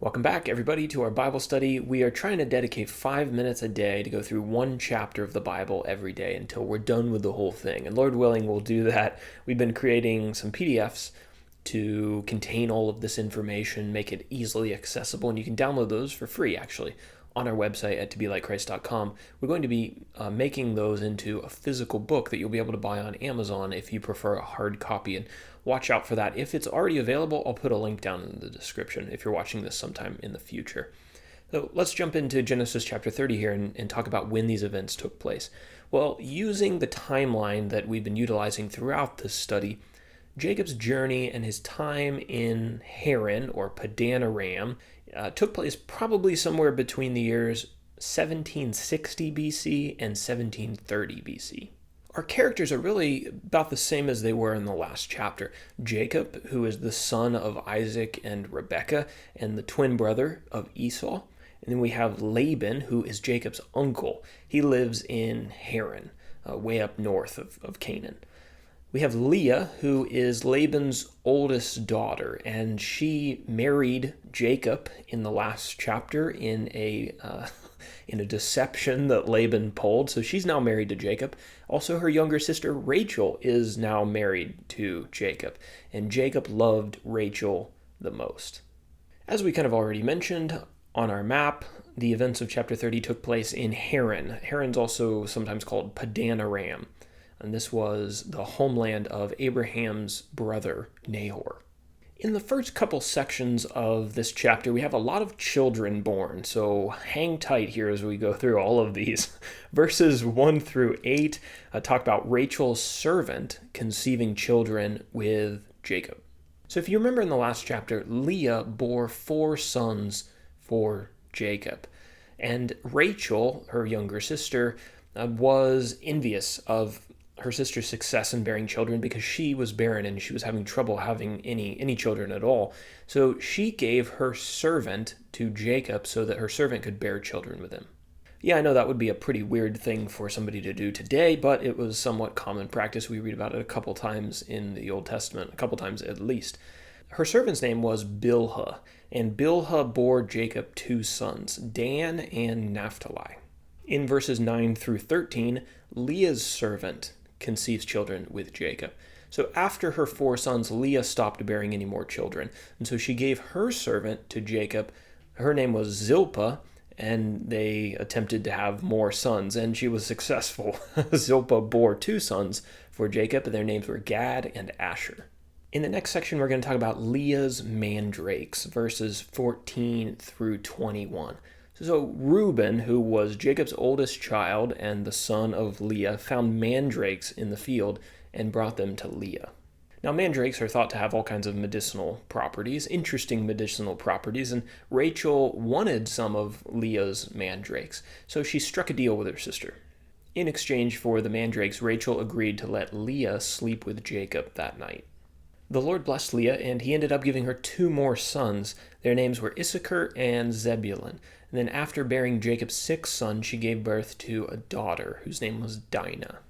Welcome back, everybody, to our Bible study. We are trying to dedicate 5 minutes a day to go through one chapter of the Bible every day until we're done with the whole thing. And Lord willing, we'll do that. We've been creating some PDFs to contain all of this information, make it easily accessible, and you can download those for free, actually, on our website at tobelikechrist.com. We're going to be making those into a physical book that you'll be able to buy on Amazon if you prefer a hard copy, and watch out for that. If it's already available, I'll put a link down in the description if you're watching this sometime in the future. So let's jump into Genesis chapter 30 here and talk about when these events took place. Well, using the timeline that we've been utilizing throughout this study, Jacob's journey and his time in Haran, or Padan Aram, took place probably somewhere between the years 1760 BC and 1730 BC. Our characters are really about the same as they were in the last chapter. Jacob, who is the son of Isaac and Rebekah, and the twin brother of Esau. And then we have Laban, who is Jacob's uncle. He lives in Haran, way up north of Canaan. We have Leah, who is Laban's oldest daughter, and she married Jacob in the last chapter in a deception that Laban pulled. So she's now married to Jacob. Also, her younger sister Rachel is now married to Jacob, and Jacob loved Rachel the most. As we kind of already mentioned on our map, the events of chapter 30 took place in Haran. Haran's also sometimes called Padan Aram. And this was the homeland of Abraham's brother, Nahor. In the first couple sections of this chapter, we have a lot of children born, so hang tight here as we go through all of these. Verses 1 through 8 talk about Rachel's servant conceiving children with Jacob. So if you remember in the last chapter, Leah bore 4 sons for Jacob. And Rachel, her younger sister, was envious of her sister's success in bearing children because she was barren and she was having trouble having any children at all. So she gave her servant to Jacob so that her servant could bear children with him. Yeah, I know that would be a pretty weird thing for somebody to do today, but it was somewhat common practice. We read about it a couple times in the Old Testament, a couple times at least. Her servant's name was Bilhah, and Bilhah bore Jacob 2 sons, Dan and Naphtali. In verses 9 through 13, Leah's servant conceives children with Jacob. So after her 4 sons, Leah stopped bearing any more children. And so she gave her servant to Jacob. Her name was Zilpah, and they attempted to have more sons, and she was successful. Zilpah bore 2 sons for Jacob, and their names were Gad and Asher. In the next section, we're going to talk about Leah's mandrakes, verses 14 through 21. So Reuben, who was Jacob's oldest child and the son of Leah, found mandrakes in the field and brought them to Leah. Now, mandrakes are thought to have all kinds of medicinal properties, interesting medicinal properties, and Rachel wanted some of Leah's mandrakes, so she struck a deal with her sister. In exchange for the mandrakes, Rachel agreed to let Leah sleep with Jacob that night. The Lord blessed Leah, and he ended up giving her 2 more sons. Their names were Issachar and Zebulun. And then after bearing Jacob's 6th son, she gave birth to a daughter whose name was Dinah.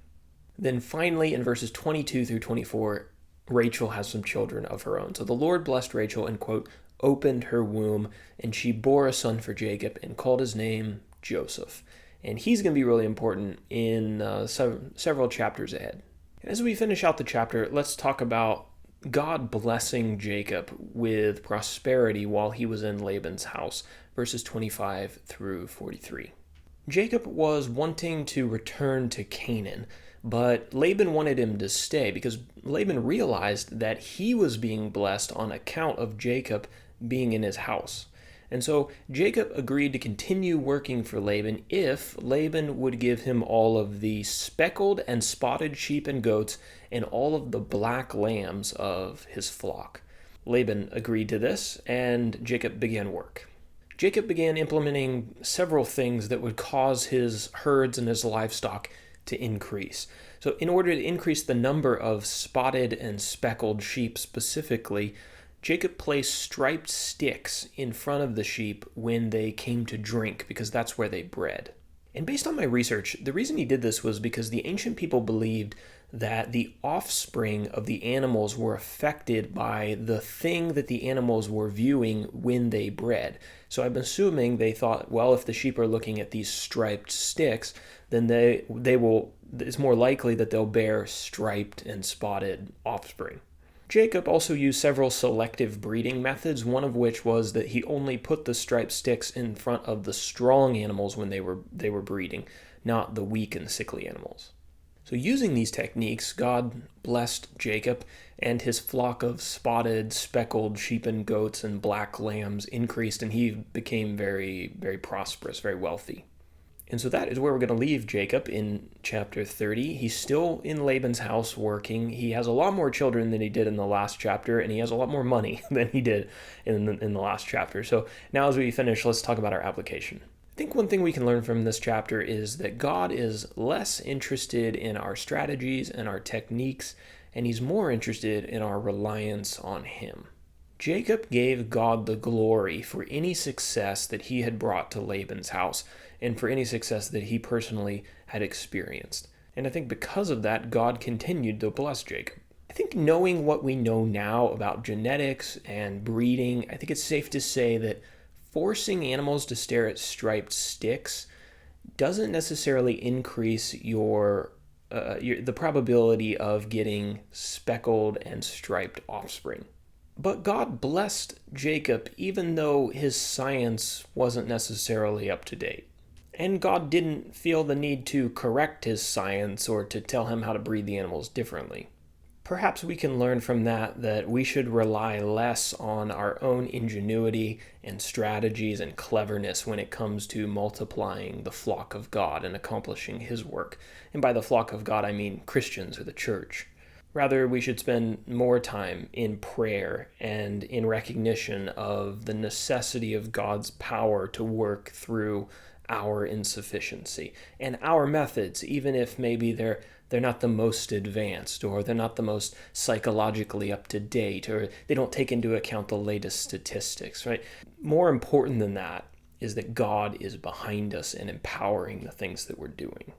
Then finally, in verses 22 through 24, Rachel has some children of her own. So the Lord blessed Rachel and, quote, opened her womb, and she bore a son for Jacob and called his name Joseph. And he's going to be really important in several chapters ahead. And as we finish out the chapter, let's talk about God blessing Jacob with prosperity while he was in Laban's house, verses 25 through 43. Jacob was wanting to return to Canaan, but Laban wanted him to stay because Laban realized that he was being blessed on account of Jacob being in his house. And so Jacob agreed to continue working for Laban if Laban would give him all of the speckled and spotted sheep and goats and all of the black lambs of his flock. Laban agreed to this, and Jacob began work. Jacob began implementing several things that would cause his herds and his livestock to increase. So in order to increase the number of spotted and speckled sheep specifically, Jacob placed striped sticks in front of the sheep when they came to drink, because that's where they bred. And based on my research, the reason he did this was because the ancient people believed that the offspring of the animals were affected by the thing that the animals were viewing when they bred. So I'm assuming they thought, well, if the sheep are looking at these striped sticks, then it's more likely that they'll bear striped and spotted offspring. Jacob also used several selective breeding methods, one of which was that he only put the striped sticks in front of the strong animals when they were breeding, not the weak and sickly animals. So using these techniques, God blessed Jacob, and his flock of spotted, speckled sheep and goats and black lambs increased, and he became very, very prosperous, very wealthy. And so that is where we're going to leave Jacob in chapter 30. He's still in Laban's house working. He has a lot more children than he did in the last chapter, and he has a lot more money than he did in the last chapter. So now as we finish, let's talk about our application. I think one thing we can learn from this chapter is that God is less interested in our strategies and our techniques, and he's more interested in our reliance on him. Jacob gave God the glory for any success that he had brought to Laban's house and for any success that he personally had experienced. And I think because of that, God continued to bless Jacob. I think knowing what we know now about genetics and breeding, I think it's safe to say that forcing animals to stare at striped sticks doesn't necessarily increase the probability of getting speckled and striped offspring. But God blessed Jacob even though his science wasn't necessarily up to date. And God didn't feel the need to correct his science or to tell him how to breed the animals differently. Perhaps we can learn from that we should rely less on our own ingenuity and strategies and cleverness when it comes to multiplying the flock of God and accomplishing his work. And by the flock of God, I mean Christians or the church. Rather, we should spend more time in prayer and in recognition of the necessity of God's power to work through our insufficiency and our methods, even if maybe they're not the most advanced, or they're not the most psychologically up to date, or they don't take into account the latest statistics, right? More important than that is that God is behind us and empowering the things that we're doing.